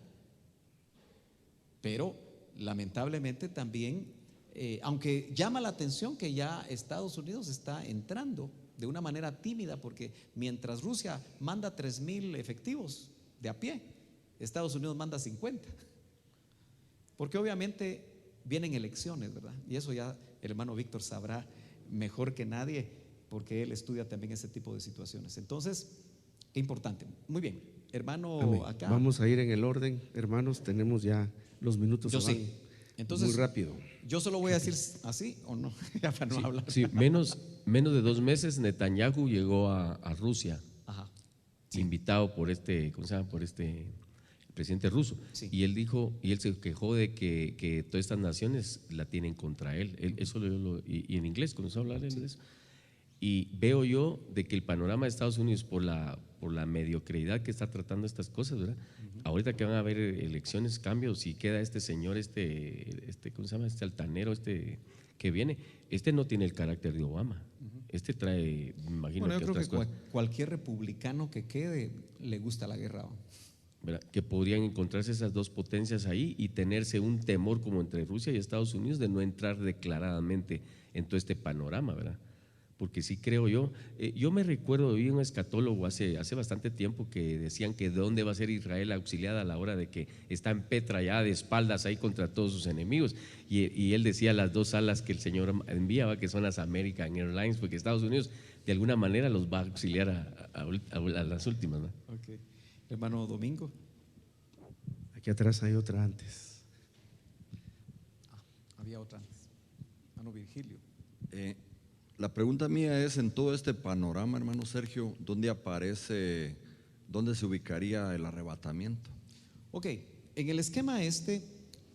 Pero lamentablemente también, aunque llama la atención que ya Estados Unidos está entrando de una manera tímida, porque mientras Rusia manda 3,000 efectivos de a pie, Estados Unidos manda 50, porque obviamente vienen elecciones, ¿verdad? Y eso ya el hermano Víctor sabrá mejor que nadie, porque él estudia también ese tipo de situaciones. Entonces, qué importante. Muy bien, hermano. Amén. Acá vamos a ir en el orden, hermanos, tenemos ya los minutos. yo se van sí. Entonces, muy rápido. yo solo voy a decir así o no, ya para no hablar. Sí, menos de 2 meses Netanyahu llegó a Rusia, Ajá. invitado por ¿cómo se llama? Por el presidente ruso. Sí. Y él dijo, y él se quejó de que todas estas naciones la tienen contra él. Eso y en inglés, comenzó a hablar él de eso. Y veo yo de que el panorama de Estados Unidos por la mediocridad que está tratando estas cosas, ¿verdad? Ahorita que van a haber elecciones, cambios, y queda este señor, ¿cómo se llama? Este altanero, que viene, no tiene el carácter de Obama. Trae, me imagino, Bueno, yo que creo otras que cosas, cualquier republicano que quede le gusta la guerra. ¿verdad? Que podrían encontrarse esas dos potencias ahí y tenerse un temor como entre Rusia y Estados Unidos de no entrar declaradamente en todo este panorama, ¿verdad? Porque sí creo yo me recuerdo, vi un escatólogo hace bastante tiempo que decían que de dónde va a ser Israel auxiliada a la hora de que está en Petra ya de espaldas ahí contra todos sus enemigos, y él decía las dos alas que el Señor enviaba, que son las American Airlines, porque Estados Unidos de alguna manera los va a auxiliar a las últimas, ¿no? Okay. Hermano Domingo. Aquí atrás hay otra antes. Había otra antes. Hermano Virgilio. La pregunta mía es, en todo este panorama, hermano Sergio, ¿dónde se ubicaría el arrebatamiento? Ok, en el esquema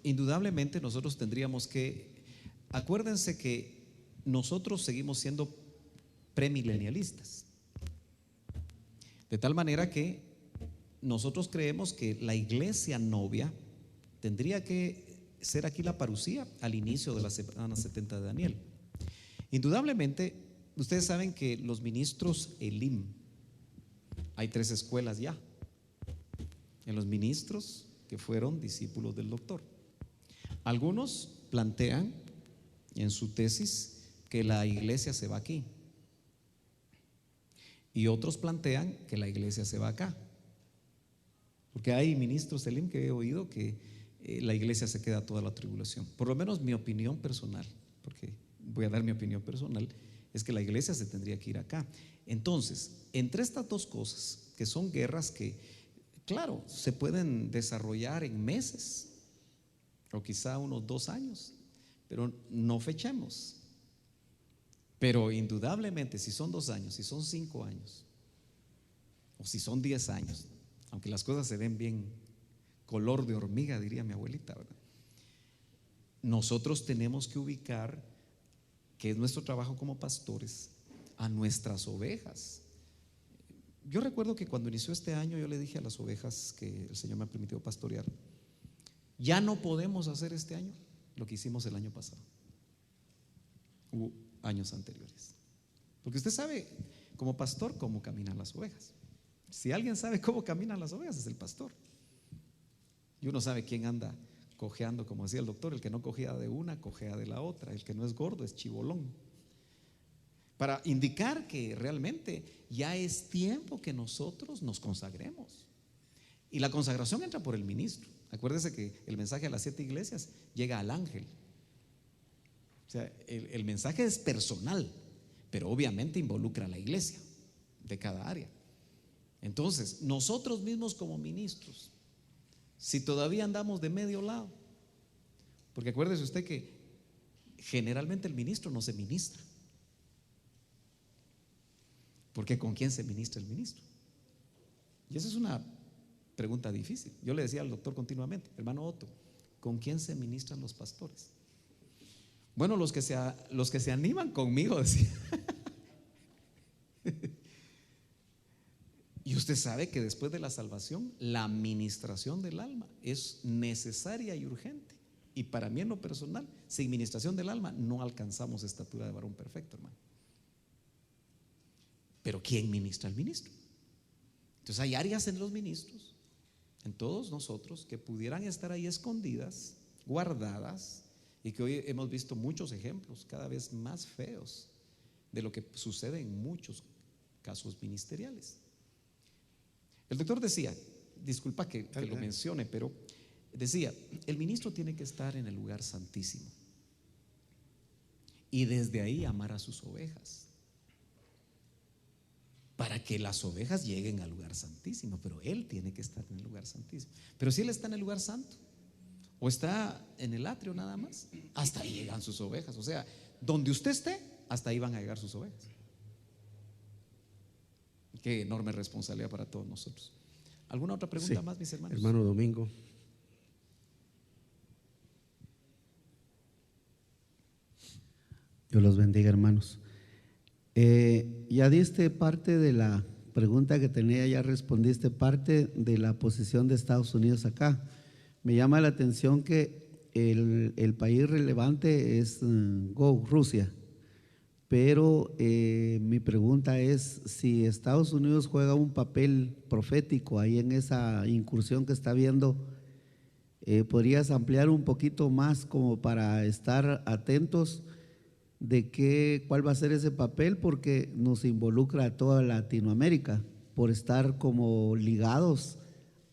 indudablemente nosotros tendríamos que, acuérdense que nosotros seguimos siendo premilenialistas, de tal manera que nosotros creemos que la iglesia novia tendría que ser aquí la parucía al inicio de la semana 70 de Daniel. Indudablemente, ustedes saben que los ministros Elim, hay 3 escuelas ya en los ministros que fueron discípulos del doctor. Algunos plantean en su tesis que la iglesia se va aquí, y otros plantean que la iglesia se va acá, porque hay ministros Elim que he oído que la iglesia se queda toda la tribulación. Por lo menos mi opinión personal, porque voy a dar mi opinión personal, es que la iglesia se tendría que ir acá. Entonces, entre estas dos cosas, que son guerras que, claro, se pueden desarrollar en meses o quizá unos 2 años, pero no fechemos. Pero indudablemente, si son 2 años, si son 5 años, o si son 10 años, aunque las cosas se ven bien color de hormiga, diría mi abuelita, ¿verdad? Nosotros tenemos que ubicar, que es nuestro trabajo como pastores, a nuestras ovejas. Yo recuerdo que cuando inició este año yo le dije a las ovejas que el Señor me ha permitido pastorear, ya no podemos hacer este año lo que hicimos el año pasado, u años anteriores, porque usted sabe como pastor cómo caminan las ovejas. Si alguien sabe cómo caminan las ovejas, es el pastor. Y uno sabe quién anda cojeando, como decía el doctor: el que no cojea de una, cojea de la otra; el que no es gordo es chibolón. Para indicar que realmente ya es tiempo que nosotros nos consagremos. Y la consagración entra por el ministro. Acuérdese que el mensaje a las 7 iglesias llega al ángel. O sea, el mensaje es personal, pero obviamente involucra a la iglesia de cada área. Entonces, nosotros mismos como ministros, si todavía andamos de medio lado, porque acuérdese usted que generalmente el ministro no se ministra, porque ¿con quién se ministra el ministro? Y esa es una pregunta difícil. Yo le decía al doctor continuamente: hermano Otto, ¿con quién se ministran los pastores? Bueno, los que se animan conmigo, decía. Y usted sabe que después de la salvación, la administración del alma es necesaria y urgente. Y para mí, en lo personal, sin ministración del alma no alcanzamos estatura de varón perfecto, hermano. Pero ¿quién ministra al ministro? Entonces hay áreas en los ministros, en todos nosotros, que pudieran estar ahí escondidas, guardadas, y que hoy hemos visto muchos ejemplos cada vez más feos de lo que sucede en muchos casos ministeriales. El doctor decía, disculpa que lo mencione, pero decía: el ministro tiene que estar en el lugar santísimo y desde ahí amar a sus ovejas, para que las ovejas lleguen al lugar santísimo. Pero él tiene que estar en el lugar santísimo. Pero si él está en el lugar santo o está en el atrio nada más, hasta ahí llegan sus ovejas. O sea, donde usted esté, hasta ahí van a llegar sus ovejas. Qué enorme responsabilidad para todos nosotros. ¿Alguna otra pregunta más, mis hermanos? Hermano Domingo. Dios los bendiga, hermanos. Ya diste parte de la pregunta que tenía, ya respondiste parte de la posición de Estados Unidos acá. Me llama la atención que el país relevante es Rusia. Pero mi pregunta es si Estados Unidos juega un papel profético ahí en esa incursión que está viendo. ¿Podrías ampliar un poquito más como para estar atentos de cuál va a ser ese papel? Porque nos involucra a toda Latinoamérica por estar como ligados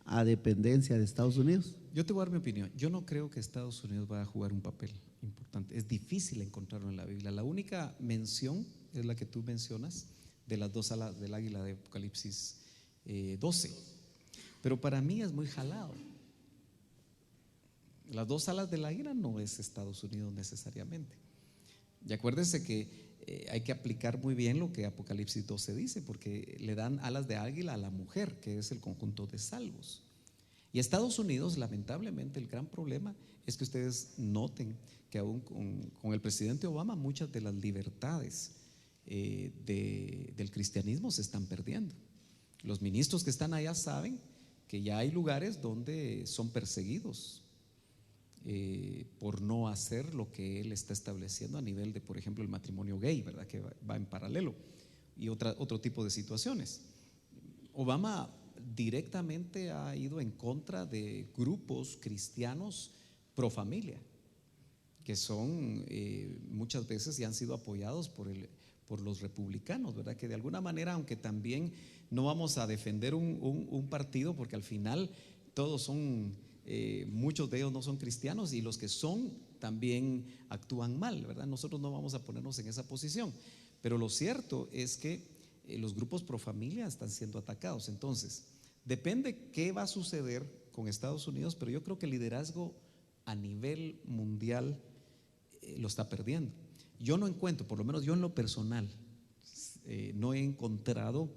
a dependencia de Estados Unidos. Yo te voy a dar mi opinión. Yo no creo que Estados Unidos vaya a jugar un papel importante. Es difícil encontrarlo en la Biblia. La única mención es la que tú mencionas de las 2 alas del águila de Apocalipsis 12. Pero para mí es muy jalado. Las 2 alas del águila no es Estados Unidos necesariamente. Y acuérdense que hay que aplicar muy bien lo que Apocalipsis 12 dice, porque le dan alas de águila a la mujer, que es el conjunto de salvos. Y Estados Unidos, lamentablemente, el gran problema es que ustedes noten que aún con el presidente Obama muchas de las libertades del cristianismo se están perdiendo. Los ministros que están allá saben que ya hay lugares donde son perseguidos por no hacer lo que él está estableciendo a nivel de, por ejemplo, el matrimonio gay, ¿verdad? Que va en paralelo, y otro tipo de situaciones. Obama directamente ha ido en contra de grupos cristianos pro familia, que son muchas veces y han sido apoyados por los republicanos, ¿verdad? Que de alguna manera, aunque también no vamos a defender un partido, porque al final todos son, muchos de ellos no son cristianos, y los que son también actúan mal, ¿verdad? Nosotros no vamos a ponernos en esa posición, pero lo cierto es que los grupos pro familia están siendo atacados. Entonces, depende qué va a suceder con Estados Unidos, pero yo creo que el liderazgo a nivel mundial lo está perdiendo. Yo no encuentro, por lo menos yo en lo personal, no he encontrado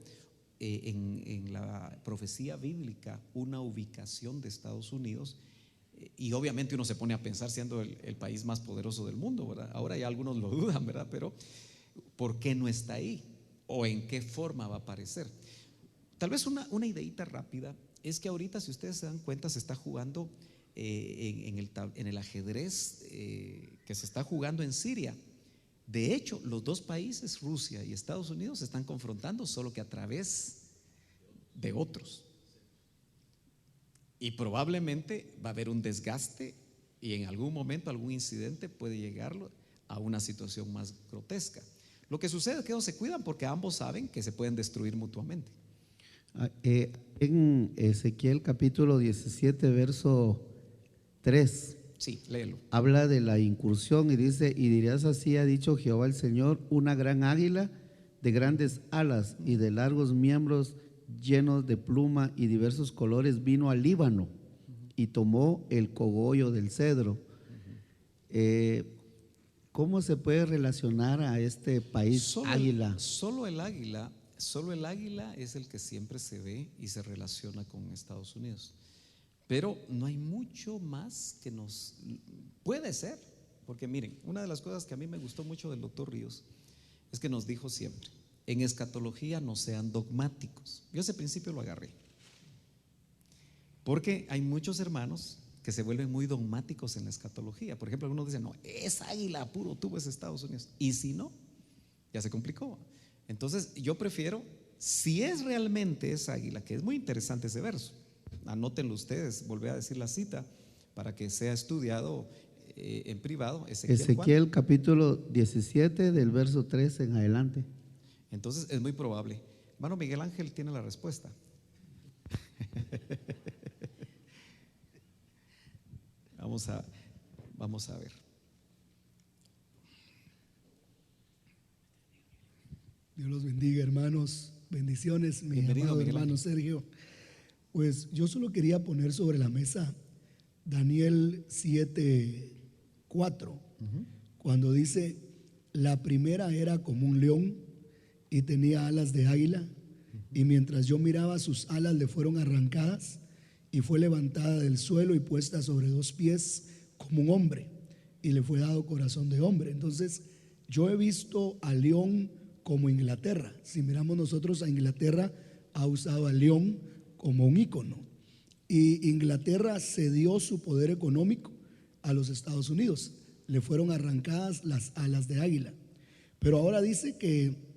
en la profecía bíblica una ubicación de Estados Unidos, y obviamente uno se pone a pensar, siendo el país más poderoso del mundo, ¿verdad? Ahora ya algunos lo dudan, ¿verdad? Pero ¿por qué no está ahí? ¿O en qué forma va a aparecer? Tal vez una ideita rápida es que ahorita, si ustedes se dan cuenta, se está jugando en el ajedrez que se está jugando en Siria. De hecho, los dos países, Rusia y Estados Unidos, se están confrontando, solo que a través de otros. Y probablemente va a haber un desgaste, y en algún momento algún incidente puede llegar a una situación más grotesca. Lo que sucede es que ellos se cuidan porque ambos saben que se pueden destruir mutuamente. En Ezequiel capítulo 17, verso 3, Sí, léelo. habla de la incursión y dice: y dirás así, ha dicho Jehová el Señor, una gran águila de grandes alas y de largos miembros llenos de pluma y diversos colores vino al Líbano y tomó el cogollo del cedro. ¿Cómo se puede relacionar a este país águila? Solo el águila es el que siempre se ve y se relaciona con Estados Unidos. Pero no hay mucho más que nos puede ser, porque miren, una de las cosas que a mí me gustó mucho del doctor Ríos es que nos dijo siempre: en escatología no sean dogmáticos. Yo ese principio lo agarré, porque hay muchos hermanos que se vuelven muy dogmáticos en la escatología. Por ejemplo, algunos dicen: no, es águila puro tubo, es Estados Unidos. Y si no, ya se complicó. Entonces yo prefiero, si es realmente esa águila, que es muy interesante ese verso, anótenlo ustedes, volví a decir la cita para que sea estudiado en privado. Ezequiel capítulo 17 del verso 3 en adelante. Entonces es muy probable. Hermano Miguel Ángel tiene la respuesta. Vamos a ver. Dios los bendiga, hermanos. Bendiciones, mi Bienvenido, amado Miguel hermano Ángel. Sergio. Pues yo solo quería poner sobre la mesa Daniel 7:4, cuando dice: la primera era como un león y tenía alas de águila, y mientras yo miraba, sus alas le fueron arrancadas y fue levantada del suelo y puesta sobre dos pies como un hombre, y le fue dado corazón de hombre. Entonces yo he visto al león como Inglaterra. Si miramos nosotros a Inglaterra, ha usado al león como un ícono, y Inglaterra cedió su poder económico a los Estados Unidos, le fueron arrancadas las alas de águila. Pero ahora dice que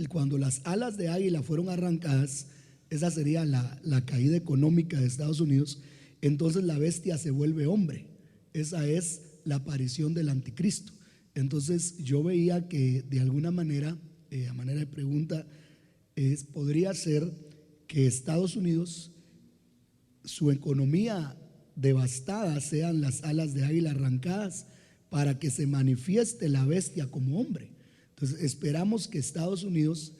cuando las alas de águila fueron arrancadas, esa sería la caída económica de Estados Unidos. Entonces la bestia se vuelve hombre. Esa es la aparición del anticristo. Entonces yo veía que de alguna manera, a manera de pregunta, podría ser que Estados Unidos, su economía devastada, sean las alas de águila arrancadas para que se manifieste la bestia como hombre. Entonces esperamos que Estados Unidos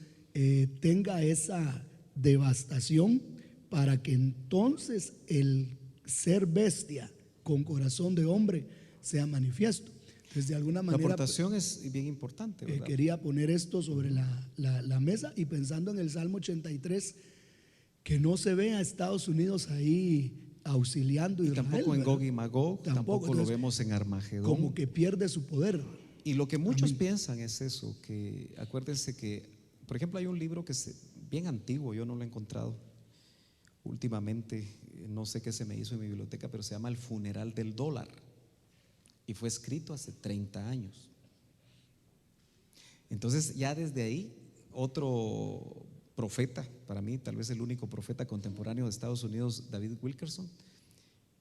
tenga esa devastación para que entonces el ser bestia con corazón de hombre sea manifiesto. Entonces, de alguna La manera, aportación es bien importante, ¿verdad? quería poner esto sobre la mesa, y pensando en el Salmo 83, que no se ve a Estados Unidos ahí auxiliando a Y Israel, tampoco en ¿verdad? Gog y Magog, tampoco lo Entonces, vemos en Armagedón. como que pierde su poder. Y lo que muchos piensan es eso, que acuérdense que, por ejemplo, hay un libro que es bien antiguo, yo no lo he encontrado últimamente, no sé qué se me hizo en mi biblioteca, pero se llama El funeral del dólar, y fue escrito hace 30 años. Entonces ya desde ahí, otro profeta, para mí tal vez el único profeta contemporáneo de Estados Unidos, David Wilkerson,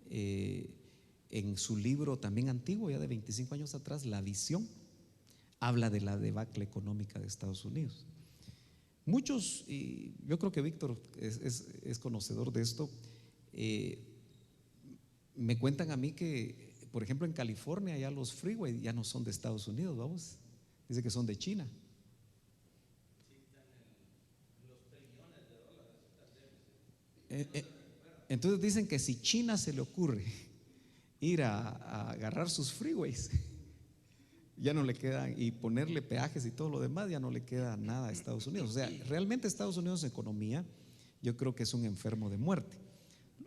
en su libro también antiguo, ya de 25 años atrás, La Visión, habla de la debacle económica de Estados Unidos. Muchos, y yo creo que Víctor es conocedor de esto, me cuentan a mí que, por ejemplo, en California ya los freeways ya no son de Estados Unidos, vamos, dice que son de China. Entonces dicen que si China se le ocurre ir a agarrar sus freeways, ya no le quedan, y ponerle peajes y todo lo demás, ya no le queda nada a Estados Unidos. O sea, realmente Estados Unidos en economía, yo creo que es un enfermo de muerte.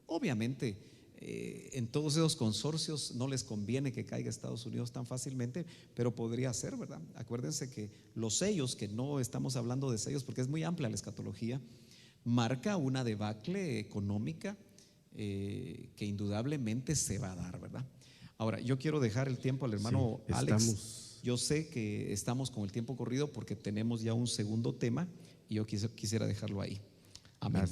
Obviamente, en todos esos consorcios no les conviene que caiga Estados Unidos tan fácilmente, pero podría ser, ¿verdad? Acuérdense que los sellos, que no estamos hablando de sellos porque es muy amplia la escatología, marca una debacle económica que indudablemente se va a dar, ¿verdad? Ahora, yo quiero dejar el tiempo al hermano Alex. Yo sé que estamos con el tiempo corrido porque tenemos ya un segundo tema y yo quisiera dejarlo ahí. Amén.